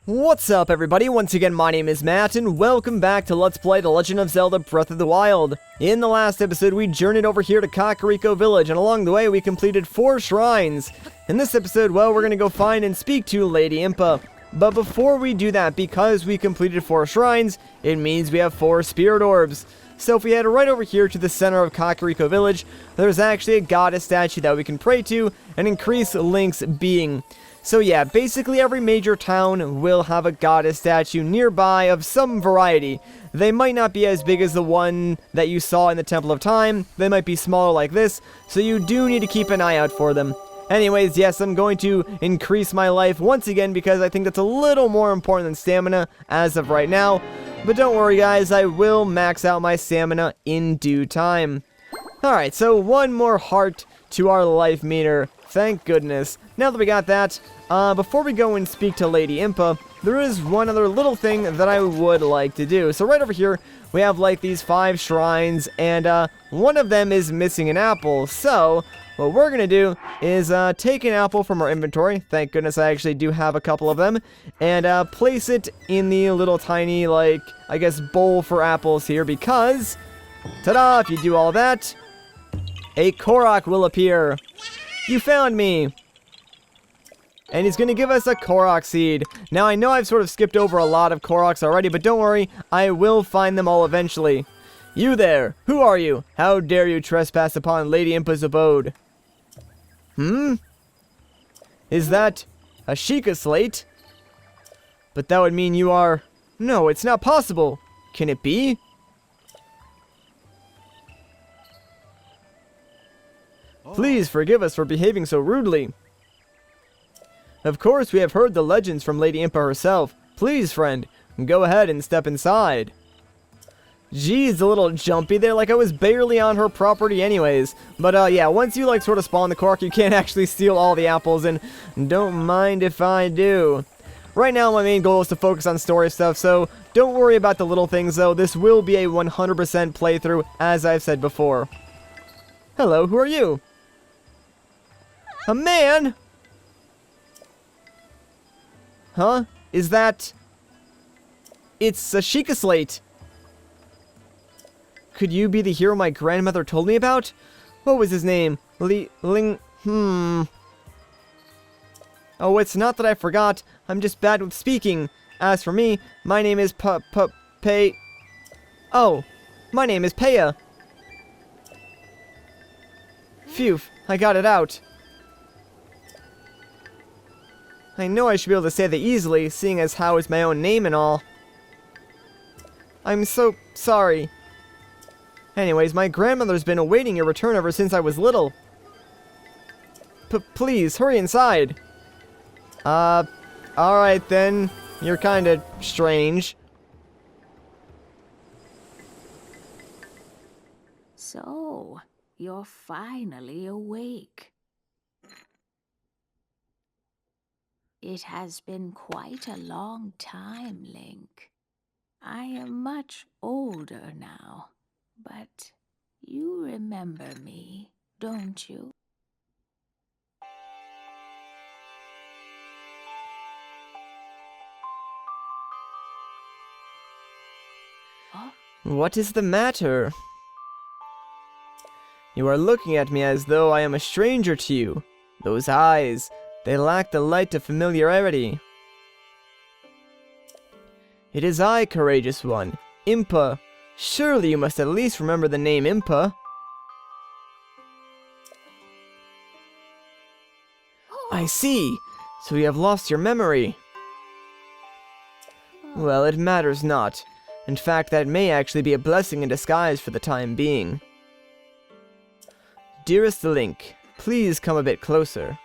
What's up everybody, once again my name is Matt and welcome back to Let's Play The Legend of Zelda Breath of the Wild. In the last episode we journeyed over here to Kakariko Village and along the way we completed 4 shrines. In this episode, well, we're gonna go find and speak to Lady Impa. But before we do that, because we completed 4 shrines, it means we have 4 spirit orbs. So if we head right over here to the center of Kakariko Village, there's actually a goddess statue that we can pray to and increase Link's being. So yeah, basically every major town will have a goddess statue nearby of some variety. They might not be as big as the one that you saw in the Temple of Time, they might be smaller like this, so you do need to keep an eye out for them. Anyways, yes, I'm going to increase my life once again because I think that's a little more important than stamina as of right now. But don't worry guys, I will max out my stamina in due time. Alright, so one more heart to our life meter. Thank goodness. Now that we got that, before we go and speak to Lady Impa, there is one other little thing that I would like to do. So right over here, we have like these 5 shrines, and one of them is missing an apple. So what we're going to do is take an apple from our inventory. Thank goodness I actually do have a couple of them. And place it in the little tiny, like, I guess, bowl for apples here because, ta-da, if you do all that, a Korok will appear. You found me! And he's going to give us a Korok seed. Now, I know I've sort of skipped over a lot of Koroks already, but don't worry, I will find them all eventually. You there! Who are you? How dare you trespass upon Lady Impa's abode? Is that a Sheikah slate? But that would mean you are... No, it's not possible! Can it be? Please forgive us for behaving so rudely. Of course, we have heard the legends from Lady Impa herself. Please, friend, go ahead and step inside. Geez, a little jumpy there, like I was barely on her property anyways. But yeah, once you like sort of spawn the Korok, you can't actually steal all the apples, and don't mind if I do. Right now, my main goal is to focus on story stuff, so don't worry about the little things though. This will be a 100% playthrough, as I've said before. Hello, who are you? A man? Huh? Is that... It's a Sheikah slate. Could you be the hero my grandmother told me about? What was his name? Oh, it's not that I forgot. I'm just bad with speaking. As for me, my name is Oh, my name is Peya. Phew, I got it out. I know I should be able to say that easily, seeing as how it's my own name and all. I'm so sorry. Anyways, my grandmother's been awaiting your return ever since I was little. Please, hurry inside. Alright then. You're kinda strange. So, you're finally awake. It has been quite a long time, Link. I am much older now, but you remember me, don't you? Oh? What is the matter? You are looking at me as though I am a stranger to you. Those eyes... They lack the light of familiarity. It is I, courageous one, Impa. Surely you must at least remember the name Impa. I see. So you have lost your memory. Well, it matters not. In fact, that may actually be a blessing in disguise for the time being. Dearest Link, please come a bit closer.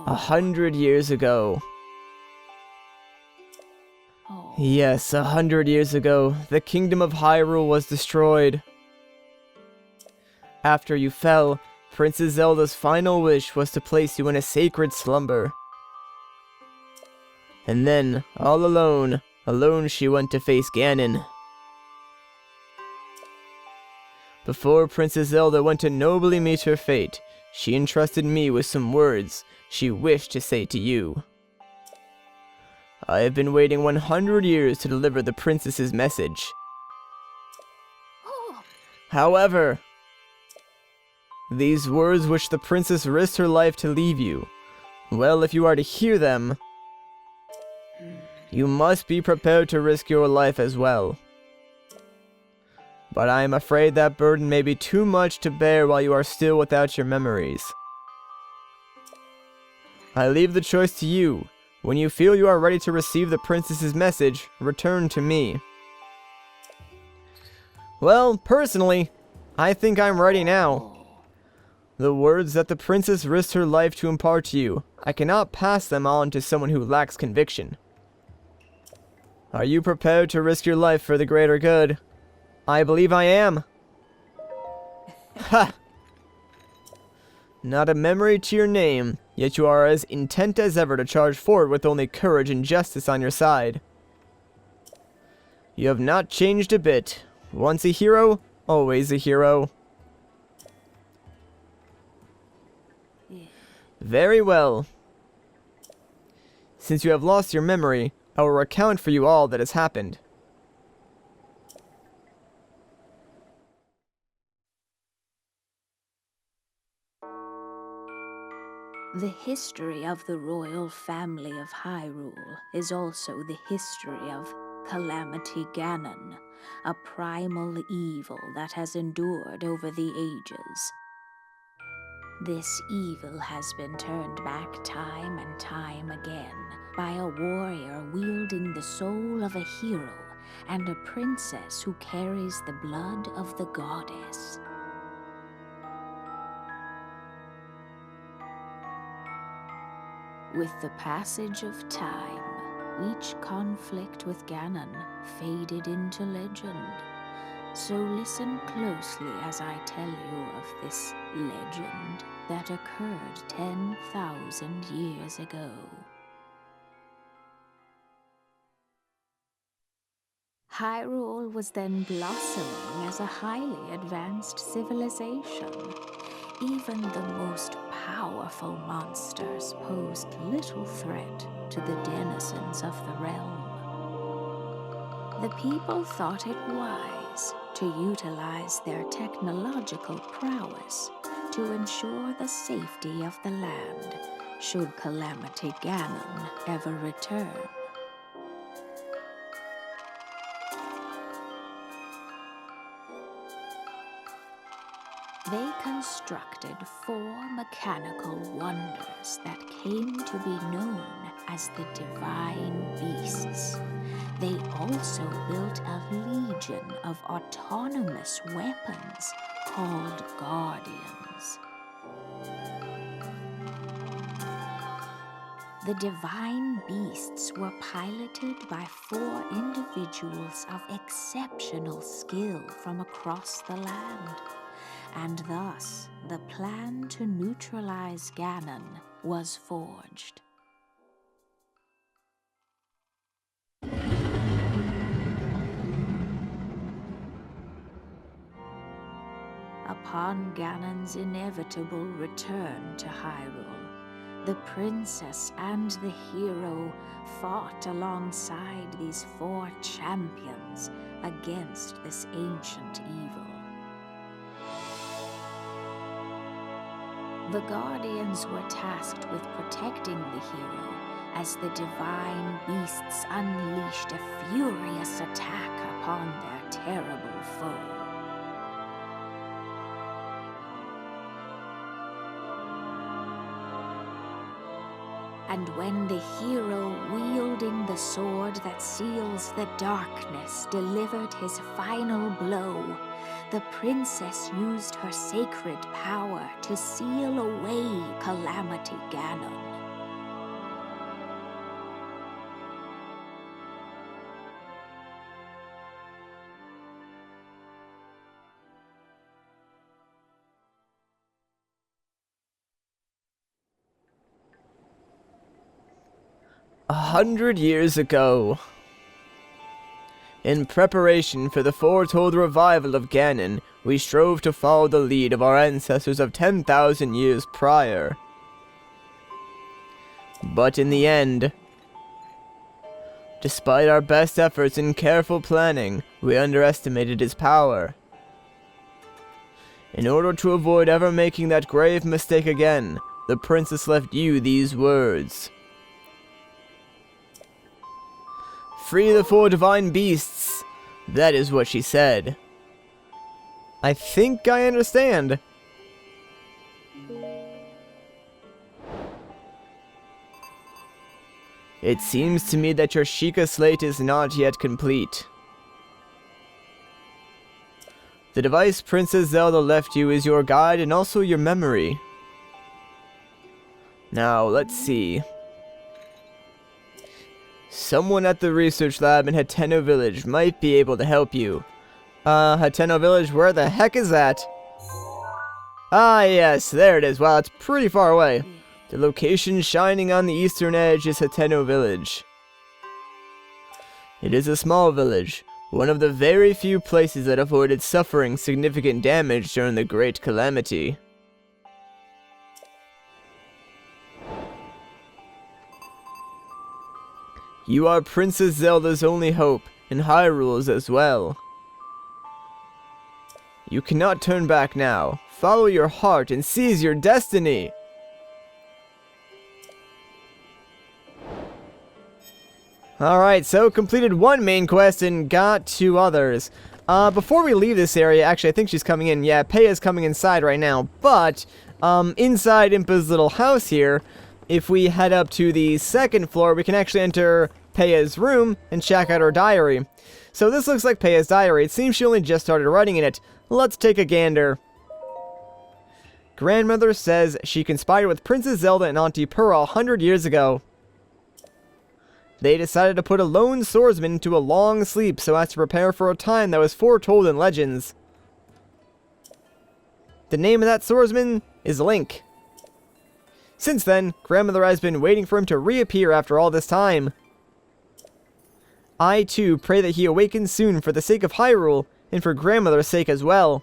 100 years ago. Yes, 100 years ago, the kingdom of Hyrule was destroyed. After you fell, Princess Zelda's final wish was to place you in a sacred slumber. And then, all alone she went to face Ganon. Before Princess Zelda went to nobly meet her fate, she entrusted me with some words she wished to say to you. I have been waiting 100 years to deliver the princess's message. However, these words which the princess risked her life to leave you, well, if you are to hear them, you must be prepared to risk your life as well. But I am afraid that burden may be too much to bear while you are still without your memories. I leave the choice to you. When you feel you are ready to receive the princess's message, return to me. Well, personally, I think I'm ready now. The words that the princess risked her life to impart to you, I cannot pass them on to someone who lacks conviction. Are you prepared to risk your life for the greater good? I believe I am. Ha! Not a memory to your name, yet you are as intent as ever to charge forward with only courage and justice on your side. You have not changed a bit. Once a hero, always a hero. Very well. Since you have lost your memory, I will recount for you all that has happened. The history of the royal family of Hyrule is also the history of Calamity Ganon, a primal evil that has endured over the ages. This evil has been turned back time and time again by a warrior wielding the soul of a hero and a princess who carries the blood of the goddess. With the passage of time, each conflict with Ganon faded into legend. So listen closely as I tell you of this legend that occurred 10,000 years ago. Hyrule was then blossoming as a highly advanced civilization. Even the most powerful monsters posed little threat to the denizens of the realm. The people thought it wise to utilize their technological prowess to ensure the safety of the land should Calamity Ganon ever return. They constructed 4 mechanical wonders that came to be known as the Divine Beasts. They also built a legion of autonomous weapons called Guardians. The Divine Beasts were piloted by 4 individuals of exceptional skill from across the land. And thus, the plan to neutralize Ganon was forged. Upon Ganon's inevitable return to Hyrule, the princess and the hero fought alongside these 4 champions against this ancient evil. The Guardians were tasked with protecting the hero as the Divine Beasts unleashed a furious attack upon their terrible foe. And when the hero wielding the sword that seals the darkness delivered his final blow, the princess used her sacred power to seal away Calamity Ganon. "100 years ago, In preparation for the foretold revival of Ganon, we strove to follow the lead of our ancestors of 10,000 years prior. But in the end, despite our best efforts and careful planning, we underestimated his power. In order to avoid ever making that grave mistake again, the princess left you these words. Free the four divine beasts. That is what she said. I think I understand. It seems to me that your Sheikah slate is not yet complete. The device Princess Zelda left you is your guide and also your memory. Now, let's see. Someone at the research lab in Hateno Village might be able to help you. Hateno Village, where the heck is that? Ah, yes, there it is. Wow, it's pretty far away. The location shining on the eastern edge is Hateno Village. It is a small village, one of the very few places that avoided suffering significant damage during the Great Calamity. You are Princess Zelda's only hope, and Hyrule's as well. You cannot turn back now. Follow your heart and seize your destiny! Alright, so completed one main quest and got 2 others. Before we leave this area, actually I think she's coming in. Yeah, Peya's coming inside right now. But, inside Impa's little house here, if we head up to the 2nd floor, we can actually enter Peya's room and check out her diary. So this looks like Peya's diary. It seems she only just started writing in it. Let's take a gander. Grandmother says she conspired with Princess Zelda and Auntie Purah 100 years ago. They decided to put a lone swordsman into a long sleep so as to prepare for a time that was foretold in legends. The name of that swordsman is Link. Since then, Grandmother has been waiting for him to reappear after all this time. I too pray that he awakens soon for the sake of Hyrule, and for Grandmother's sake as well.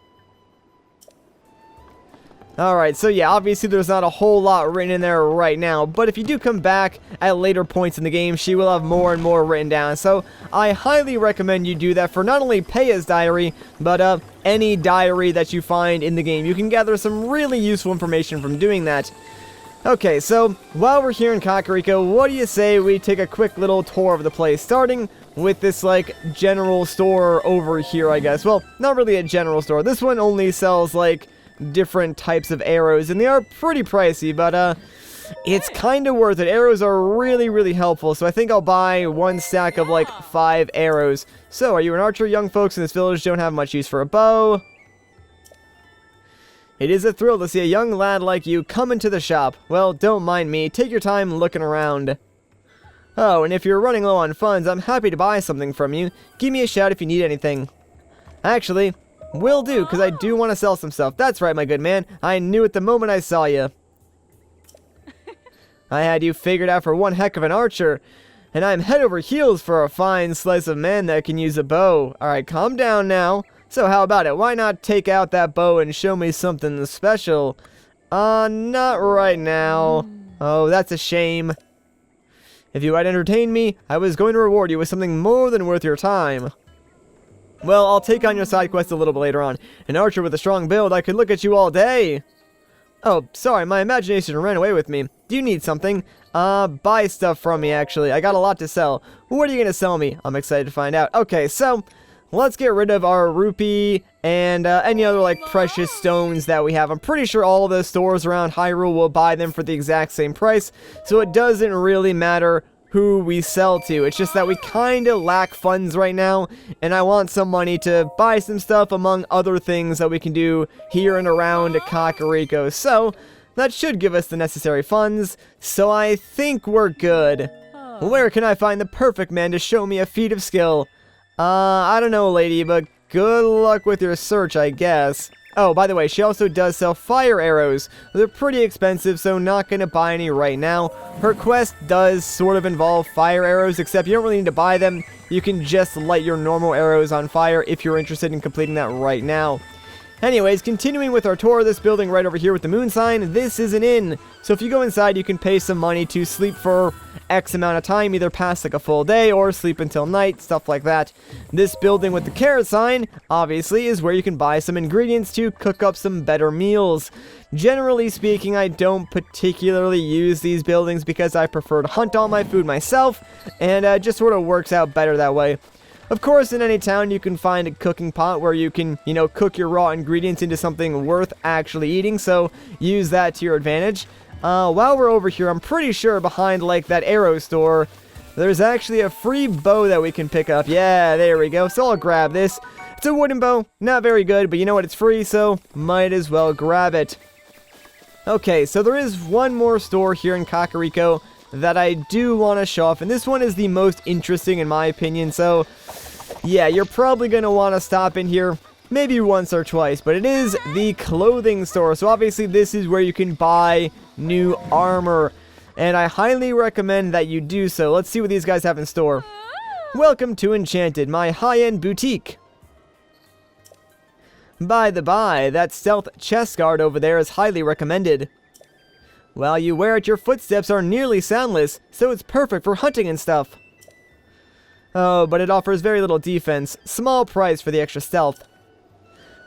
Alright, so yeah, obviously there's not a whole lot written in there right now, but if you do come back at later points in the game, she will have more and more written down. So I highly recommend you do that for not only Peya's diary, but any diary that you find in the game. You can gather some really useful information from doing that. Okay, so while we're here in Kakariko, what do you say we take a quick little tour of the place, starting with this, like, general store over here, I guess. Well, not really a general store. This one only sells, like, different types of arrows, and they are pretty pricey, but it's kind of worth it. Arrows are really, really helpful, so I think I'll buy 1 stack of, like, 5 arrows. So, are you an archer? Young folks in this village don't have much use for a bow. It is a thrill to see a young lad like you come into the shop. Well, don't mind me. Take your time looking around. Oh, and if you're running low on funds, I'm happy to buy something from you. Give me a shout if you need anything. Actually, will do, because I do want to sell some stuff. That's right, my good man. I knew it the moment I saw you. I had you figured out for one heck of an archer, and I'm head over heels for a fine slice of man that can use a bow. Alright, calm down now. So how about it? Why not take out that bow and show me something special? Not right now. Oh, that's a shame. If you had entertained me, I was going to reward you with something more than worth your time. Well, I'll take on your side quest a little bit later on. An archer with a strong build, I could look at you all day. Oh, sorry, my imagination ran away with me. Do you need something? Buy stuff from me, actually. I got a lot to sell. What are you gonna sell me? I'm excited to find out. Okay, so let's get rid of our rupee and any other, like, precious stones that we have. I'm pretty sure all the stores around Hyrule will buy them for the exact same price, so it doesn't really matter who we sell to. It's just that we kind of lack funds right now, and I want some money to buy some stuff among other things that we can do here and around Kakariko. So that should give us the necessary funds, so I think we're good. Where can I find the perfect man to show me a feat of skill? I don't know, lady, but good luck with your search, I guess. Oh, by the way, she also does sell fire arrows. They're pretty expensive, so not going to buy any right now. Her quest does sort of involve fire arrows, except you don't really need to buy them. You can just light your normal arrows on fire if you're interested in completing that right now. Anyways, continuing with our tour of this building right over here with the moon sign, this is an inn. So if you go inside, you can pay some money to sleep for X amount of time, either past like a full day or sleep until night, stuff like that. This building with the carrot sign, obviously, is where you can buy some ingredients to cook up some better meals. Generally speaking, I don't particularly use these buildings because I prefer to hunt all my food myself, and it just sort of works out better that way. Of course, in any town, you can find a cooking pot where you can, cook your raw ingredients into something worth actually eating, so use that to your advantage. While we're over here, I'm pretty sure behind, like, that arrow store, there's actually a free bow that we can pick up. Yeah, there we go. So I'll grab this. It's a wooden bow. Not very good, but you know what? It's free, so might as well grab it. Okay, so there is one more store here in Kakariko that I do want to show off, and this one is the most interesting in my opinion, so yeah, you're probably going to want to stop in here maybe once or twice, but it is the clothing store, so obviously this is where you can buy new armor, and I highly recommend that you do so. Let's see what these guys have in store. Welcome to Enchanted, my high-end boutique. By the by, that stealth chest guard over there is highly recommended. While you wear it, your footsteps are nearly soundless, so it's perfect for hunting and stuff. Oh, but it offers very little defense. Small price for the extra stealth.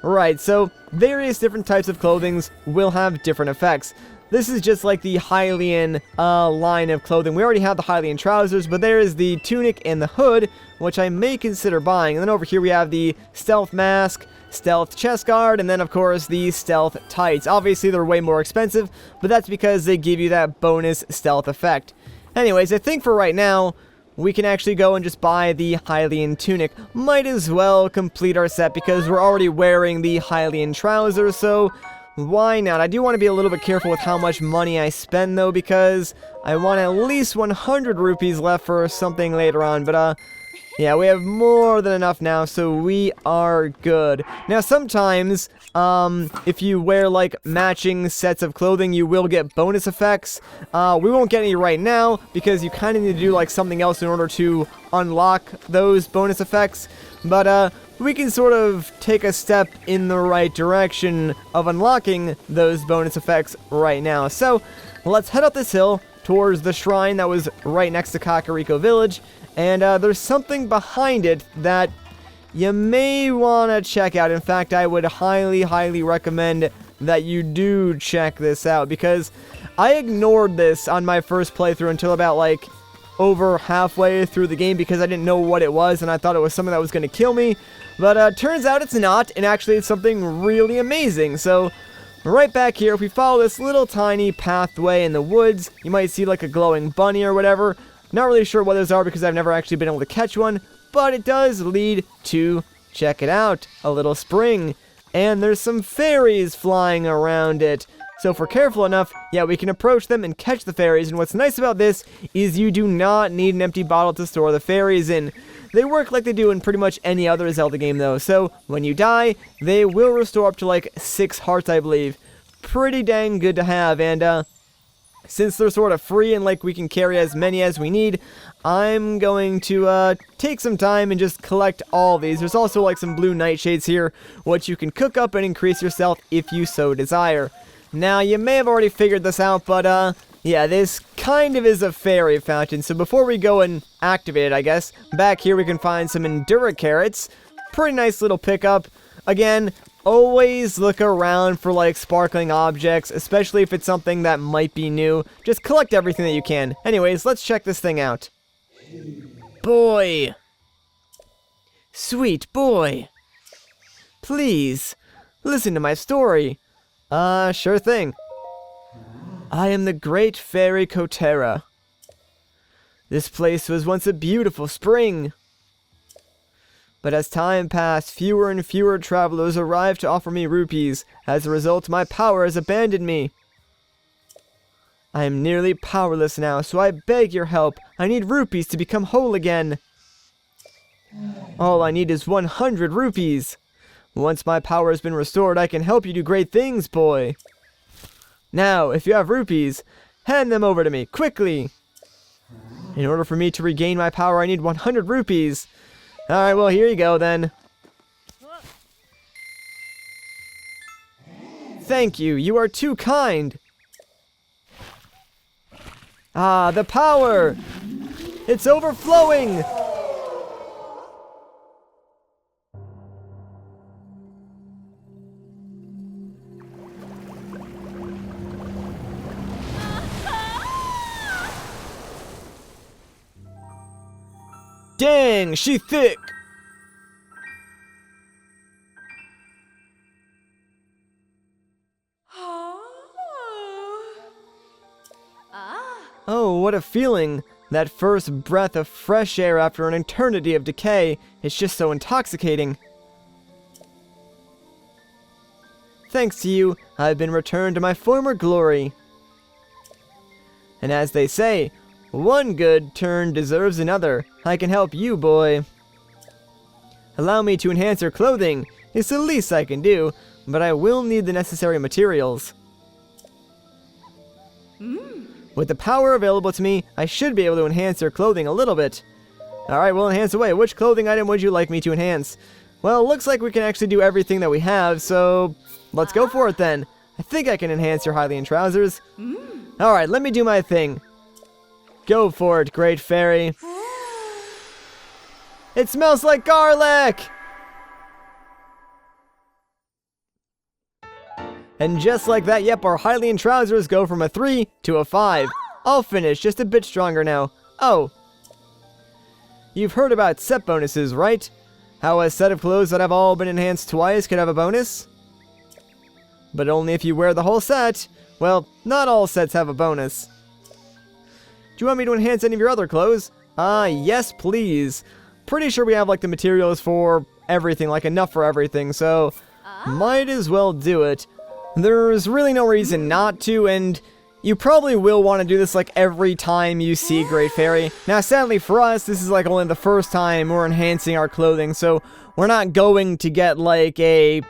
Right, so various different types of clothing will have different effects. This is just like the Hylian line of clothing. We already have the Hylian trousers, but there is the tunic and the hood, which I may consider buying. And then over here we have the stealth mask, stealth chest guard, and then of course the stealth tights. Obviously they're way more expensive, but that's because they give you that bonus stealth effect. Anyways, I think for right now, we can actually go and just buy the Hylian tunic. Might as well complete our set because we're already wearing the Hylian trousers, so why not? I do want to be a little bit careful with how much money I spend though, because I want at least 100 rupees left for something later on, but yeah, we have more than enough now, so we are good. Now, sometimes, if you wear, like, matching sets of clothing, you will get bonus effects. We won't get any right now, because you kind of need to do, like, something else in order to unlock those bonus effects. But, we can sort of take a step in the right direction of unlocking those bonus effects right now. So, let's head up this hill towards the shrine that was right next to Kakariko Village. And there's something behind it that you may want to check out. In fact, I would highly, highly recommend that you do check this out, because I ignored this on my first playthrough until about, like, over halfway through the game because I didn't know what it was, and I thought it was something that was going to kill me. But turns out it's not, and actually it's something really amazing. So right back here, if we follow this little tiny pathway in the woods, you might see like a glowing bunny or whatever. Not really sure what those are because I've never actually been able to catch one, but it does lead to, check it out, a little spring. And there's some fairies flying around it. So if we're careful enough, yeah, we can approach them and catch the fairies. And what's nice about this is you do not need an empty bottle to store the fairies in. They work like they do in pretty much any other Zelda game though. So when you die, they will restore up to like 6 hearts, I believe. Pretty dang good to have. And since they're sort of free and like we can carry as many as we need, I'm going to take some time and just collect all these. There's also like some blue nightshades here, which you can cook up and increase yourself if you so desire. Now, you may have already figured this out, but yeah, this kind of is a fairy fountain. So before we go and activate it, I guess, back here we can find some Endura carrots. Pretty nice little pickup. Again, always look around for like sparkling objects, especially if it's something that might be new. Just collect everything that you can. Anyways, let's check this thing out. Boy. Sweet boy. Please, listen to my story. Sure thing. I am the great fairy Kotera. This place was once a beautiful spring. But as time passed, fewer and fewer travelers arrived to offer me rupees. As a result, my power has abandoned me. I am nearly powerless now, so I beg your help. I need rupees to become whole again. All I need is 100 rupees. Once my power has been restored, I can help you do great things, boy. Now, if you have rupees, hand them over to me, quickly. In order for me to regain my power, I need 100 rupees. Alright, well, here you go, then. Thank you, you are too kind. Ah, the power! It's overflowing! Dang, she thick! Oh, what a feeling! That first breath of fresh air after an eternity of decay is just so intoxicating. Thanks to you, I've been returned to my former glory. And as they say, one good turn deserves another. I can help you, boy. Allow me to enhance your clothing. It's the least I can do, but I will need the necessary materials. With the power available to me, I should be able to enhance your clothing a little bit. Alright, we'll enhance away. Which clothing item would you like me to enhance? Well, it looks like we can actually do everything that we have, so let's go for it then. I think I can enhance your Hylian trousers. Alright, let me do my thing. Go for it, Great Fairy. It smells like garlic! And just like that, yep, our Hylian trousers go from a 3 to a 5. I'll finish, just a bit stronger now. Oh. You've heard about set bonuses, right? How a set of clothes that have all been enhanced twice could have a bonus? But only if you wear the whole set. Well, not all sets have a bonus. Do you want me to enhance any of your other clothes? Yes, please. Pretty sure we have, like, the materials for everything, like, enough for everything, so might as well do it. There's really no reason not to, and you probably will want to do this, like, every time you see Great Fairy. Now, sadly for us, this is, like, only the first time we're enhancing our clothing, so we're not going to get, like, a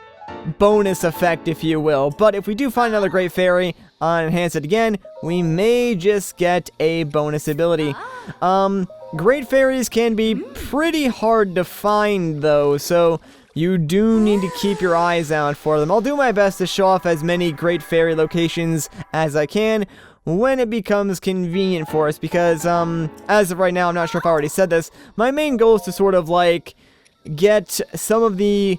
bonus effect, if you will. But if we do find another Great Fairy, enhance it again, we may just get a bonus ability. Great Fairies can be pretty hard to find, though, so you do need to keep your eyes out for them. I'll do my best to show off as many Great Fairy locations as I can when it becomes convenient for us, because, as of right now, I'm not sure if I already said this, my main goal is to sort of, like, get some of the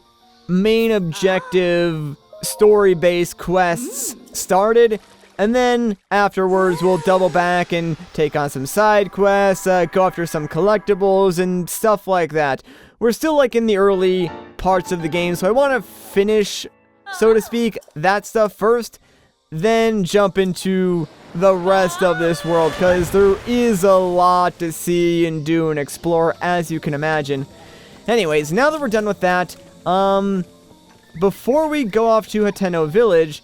main objective story-based quests started, and then afterwards we'll double back and take on some side quests, go after some collectibles and stuff like that. We're still, like, in the early parts of the game, so I want to finish, so to speak, that stuff first, then jump into the rest of this world, because there is a lot to see and do and explore, as you can imagine. Anyways, now that we're done with that, before we go off to Kakariko Village,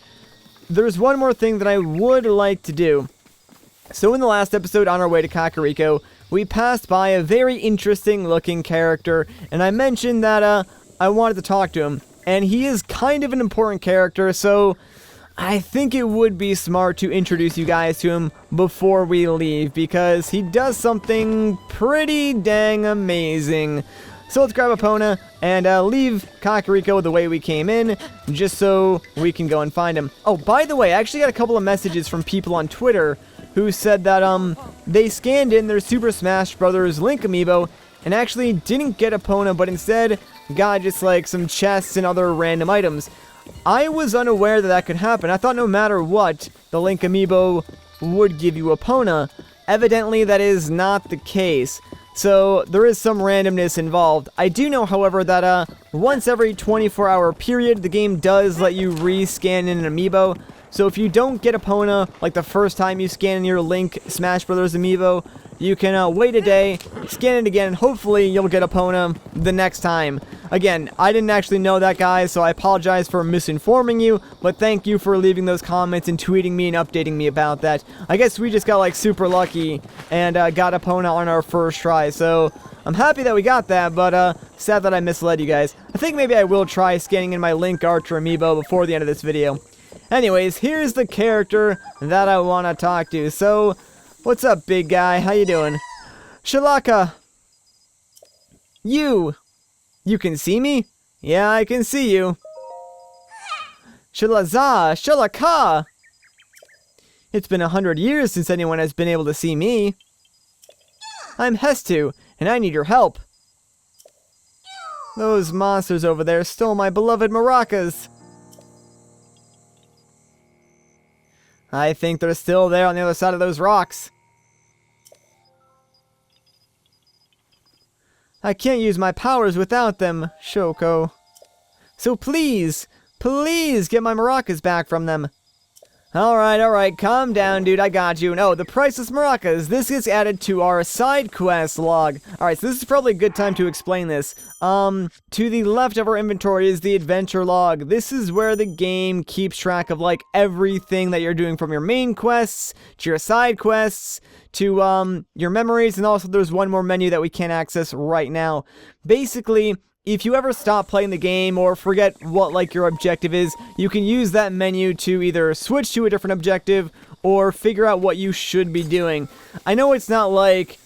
there's one more thing that I would like to do. So in the last episode, on our way to Kakariko, we passed by a very interesting looking character, and I mentioned that I wanted to talk to him, and he is kind of an important character, so I think it would be smart to introduce you guys to him before we leave, because he does something pretty dang amazing. So let's grab Epona and leave Kakariko the way we came in, just so we can go and find him. Oh, by the way, I actually got a couple of messages from people on Twitter who said that they scanned in their Super Smash Bros. Link amiibo and actually didn't get Epona, but instead got just like some chests and other random items. I was unaware that that could happen. I thought no matter what, the Link amiibo would give you Epona. Evidently, that is not the case. So, there is some randomness involved. I do know, however, that once every 24-hour period, the game does let you rescan in an amiibo. So if you don't get Epona, like the first time you scan in your Link Smash Brothers amiibo, you can wait a day, scan it again, and hopefully you'll get Epona the next time. Again, I didn't actually know that, guys, so I apologize for misinforming you, but thank you for leaving those comments and tweeting me and updating me about that. I guess we just got, like, super lucky and got Epona on our first try, so I'm happy that we got that, but sad that I misled you guys. I think maybe I will try scanning in my Link Archer amiibo before the end of this video. Anyways, here's the character that I want to talk to. So, what's up, big guy? How you doing? Shalaka! You can see me? Yeah, I can see you. Shalaza! Shalaka! It's been 100 years since anyone has been able to see me. I'm Hestu, and I need your help. Those monsters over there stole my beloved maracas. I think they're still there on the other side of those rocks. I can't use my powers without them, Shoko. So please, please get my maracas back from them. Alright, calm down, dude, I got you. No, the priceless maracas, this gets added to our side quest log. Alright, so this is probably a good time to explain this. To the left of our inventory is the adventure log. This is where the game keeps track of, like, everything that you're doing from your main quests, to your side quests, to, your memories, and also there's one more menu that we can't access right now. Basically, if you ever stop playing the game or forget what, like, your objective is, you can use that menu to either switch to a different objective or figure out what you should be doing. I know it's not, like,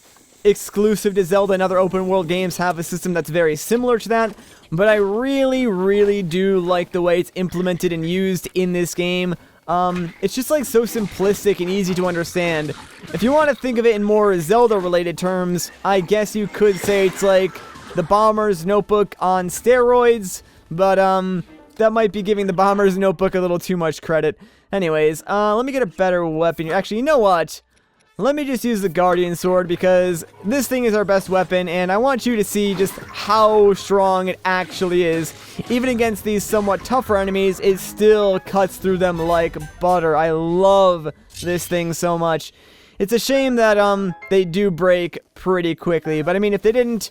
exclusive to Zelda, and other open world games have a system that's very similar to that, but I really, really do like the way it's implemented and used in this game. It's just, like, so simplistic and easy to understand. If you want to think of it in more Zelda-related terms, I guess you could say it's like the Bomber's Notebook on steroids, but, that might be giving the Bomber's Notebook a little too much credit. Anyways, let me get a better weapon. Actually, you know what? Let me just use the Guardian Sword, because this thing is our best weapon, and I want you to see just how strong it actually is. Even against these somewhat tougher enemies, it still cuts through them like butter. I love this thing so much. It's a shame that, they do break pretty quickly, but I mean, if they didn't,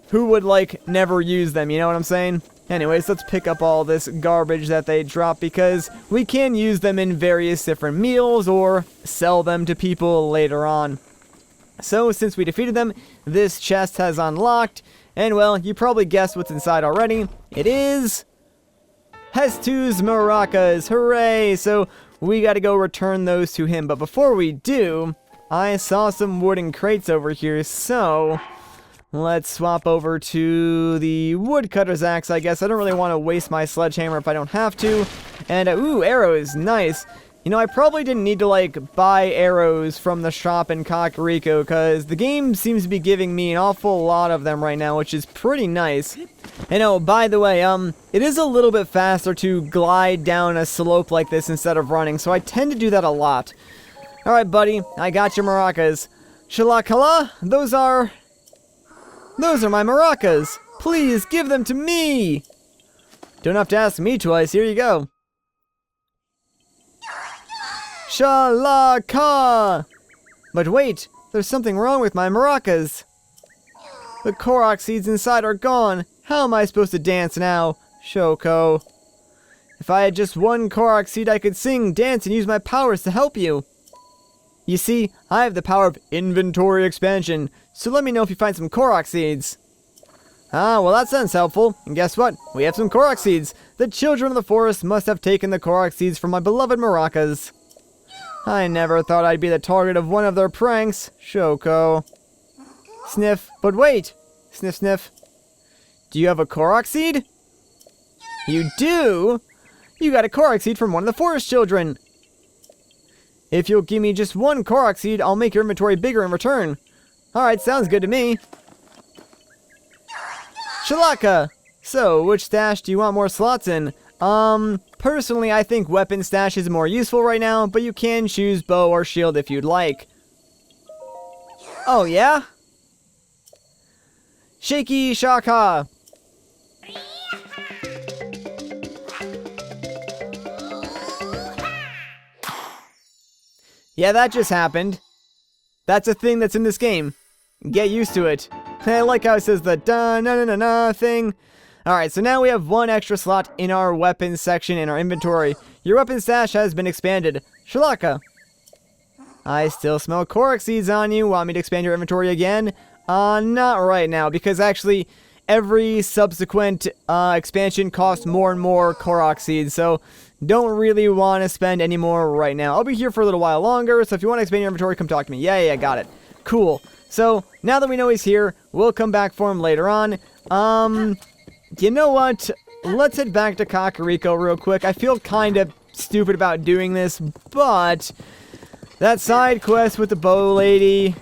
who would, like, never use them, you know what I'm saying? Anyways, let's pick up all this garbage that they drop, because we can use them in various different meals or sell them to people later on. So, since we defeated them, this chest has unlocked, and well, you probably guessed what's inside already. It is Hestu's maracas, hooray! So, we gotta go return those to him, but before we do, I saw some wooden crates over here, so let's swap over to the woodcutter's axe, I guess. I don't really want to waste my sledgehammer if I don't have to. And, ooh, arrows, nice. You know, I probably didn't need to, like, buy arrows from the shop in Kakariko, because the game seems to be giving me an awful lot of them right now, which is pretty nice. And oh, by the way, it is a little bit faster to glide down a slope like this instead of running, so I tend to do that a lot. Alright, buddy, I got your maracas. Shalakala, those are my maracas! Please, give them to me! Don't have to ask me twice, here you go. Shalaka! But wait, there's something wrong with my maracas. The Korok seeds inside are gone. How am I supposed to dance now? Shoko. If I had just one Korok seed, I could sing, dance, and use my powers to help you. You see, I have the power of inventory expansion, so let me know if you find some Korok seeds. Ah, well that sounds helpful. And guess what? We have some Korok seeds. The children of the forest must have taken the Korok seeds from my beloved maracas. I never thought I'd be the target of one of their pranks. Shoko. Sniff. But wait! Sniff, sniff. Do you have a Korok seed? You do? You got a Korok seed from one of the forest children. If you'll give me just one Korok seed, I'll make your inventory bigger in return. Alright, sounds good to me. Shalaka! So, which stash do you want more slots in? Personally, I think weapon stash is more useful right now, but you can choose bow or shield if you'd like. Oh, yeah? Shaky Shaka! Yeah, that just happened. That's a thing that's in this game. Get used to it. I like how it says the da-na-na-na-na thing. Alright, so now we have one extra slot in our weapons section in our inventory. Your weapon stash has been expanded. Shalaka. I still smell Korok seeds on you. Want me to expand your inventory again? Not right now, because actually every subsequent expansion costs more and more Korok seeds, so don't really want to spend any more right now. I'll be here for a little while longer, so if you want to expand your inventory, come talk to me. Yeah, got it. Cool. So, now that we know he's here, we'll come back for him later on. You know what? Let's head back to Kakariko real quick. I feel kind of stupid about doing this, but that side quest with the bow lady,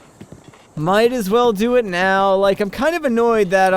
might as well do it now. Like, I'm kind of annoyed that,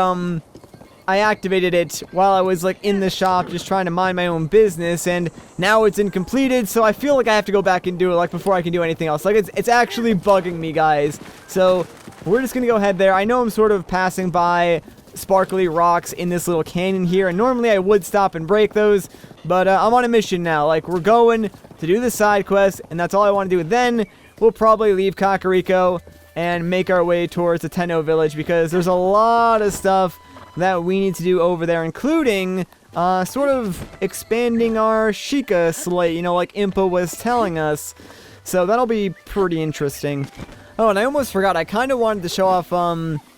I activated it while I was, like, in the shop just trying to mind my own business, and now it's incompleted, so I feel like I have to go back and do it, like, before I can do anything else. Like, it's actually bugging me, guys. So, we're just gonna go ahead there. I know I'm sort of passing by sparkly rocks in this little canyon here, and normally I would stop and break those, but I'm on a mission now. Like, we're going to do the side quest, and that's all I want to do. Then we'll probably leave Kakariko and make our way towards the Tenno village, because there's a lot of stuff that we need to do over there, including sort of expanding our Sheikah slate, you know, like Impa was telling us. So that'll be pretty interesting. Oh, and I almost forgot, I kind of wanted to show off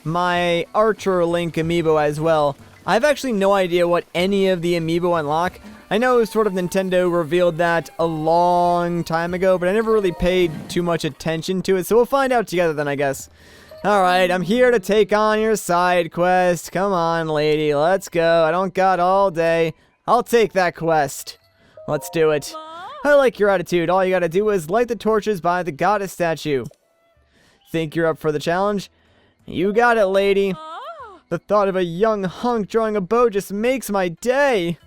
my Archer Link amiibo as well. I have actually no idea what any of the amiibo unlock. I know sort of Nintendo revealed that a long time ago, but I never really paid too much attention to it, so we'll find out together then, I guess. Alright, I'm here to take on your side quest. Come on, lady, let's go. I don't got all day. I'll take that quest. Let's do it. I like your attitude. All you gotta do is light the torches by the goddess statue. Think you're up for the challenge? You got it, lady. The thought of a young hunk drawing a bow just makes my day.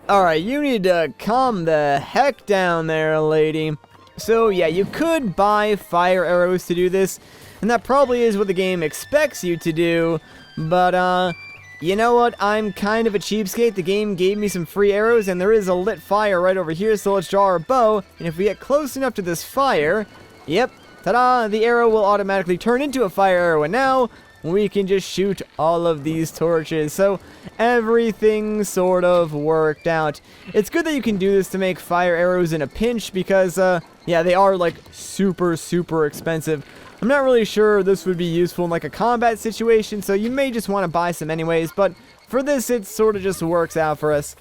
Alright, you need to calm the heck down there, lady. So, yeah, you could buy fire arrows to do this, and that probably is what the game expects you to do, but, you know what? I'm kind of a cheapskate. The game gave me some free arrows, and there is a lit fire right over here, so let's draw our bow, and if we get close enough to this fire, yep, ta-da, the arrow will automatically turn into a fire arrow, and now we can just shoot all of these torches. So everything sort of worked out. It's good that you can do this to make fire arrows in a pinch, because, yeah, they are, like, super expensive. I'm not really sure this would be useful in, like, a combat situation, so you may just want to buy some anyways, but for this, it sort of just works out for us.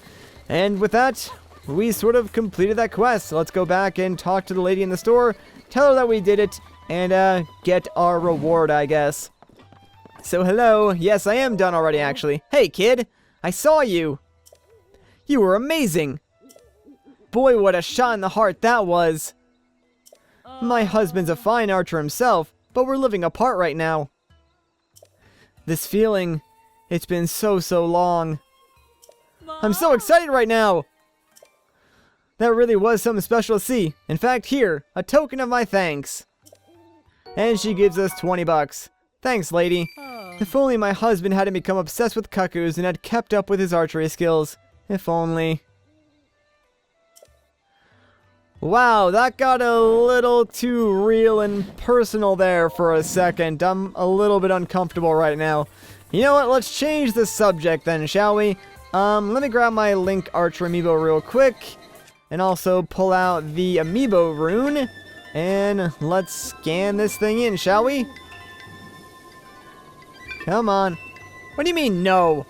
And with that, we sort of completed that quest. So let's go back and talk to the lady in the store, tell her that we did it, and, get our reward, I guess. So hello, yes, I am done already, actually. Hey, kid, I saw you. You were amazing. Boy, what a shot in the heart that was. My husband's a fine archer himself, but we're living apart right now. This feeling, it's been so long. I'm so excited right now. That really was something special to see. In fact, here, a token of my thanks. And she gives us 20 bucks. Thanks, lady. If only my husband hadn't become obsessed with cuckoos and had kept up with his archery skills. If only. Wow, that got a little too real and personal there for a second. I'm a little bit uncomfortable right now. You know what, let's change the subject then, shall we? Let me grab my Link Archer amiibo real quick. And also pull out the amiibo rune. And let's scan this thing in, shall we? Come on. What do you mean, no?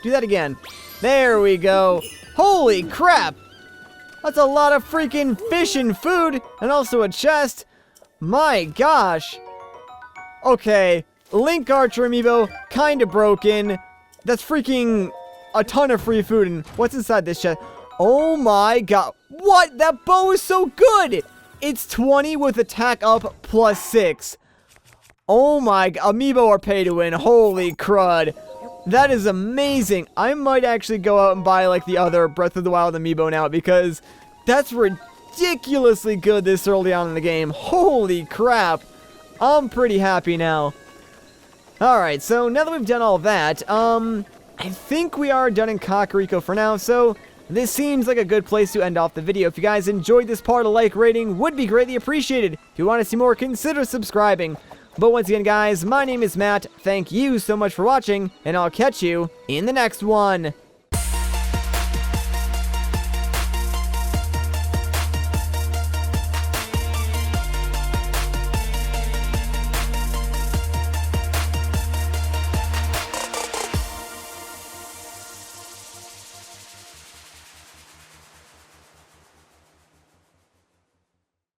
Do that again. There we go. Holy crap! That's a lot of freaking fish and food, and also a chest. My gosh. Okay, Link Archer amiibo, kinda broken. That's freaking a ton of free food, and what's inside this chest? Oh my god. What? That bow is so good! It's 20 with attack up plus 6. Oh my god, amiibo are pay to win. Holy crud. That is amazing. I might actually go out and buy, like, the other Breath of the Wild amiibo now, because that's ridiculously good this early on in the game. Holy crap. I'm pretty happy now. Alright, so now that we've done all that, I think we are done in Kakariko for now, so this seems like a good place to end off the video. If you guys enjoyed this part, a like rating would be greatly appreciated. If you want to see more, consider subscribing. But once again, guys, my name is Matt. Thank you so much for watching, and I'll catch you in the next one.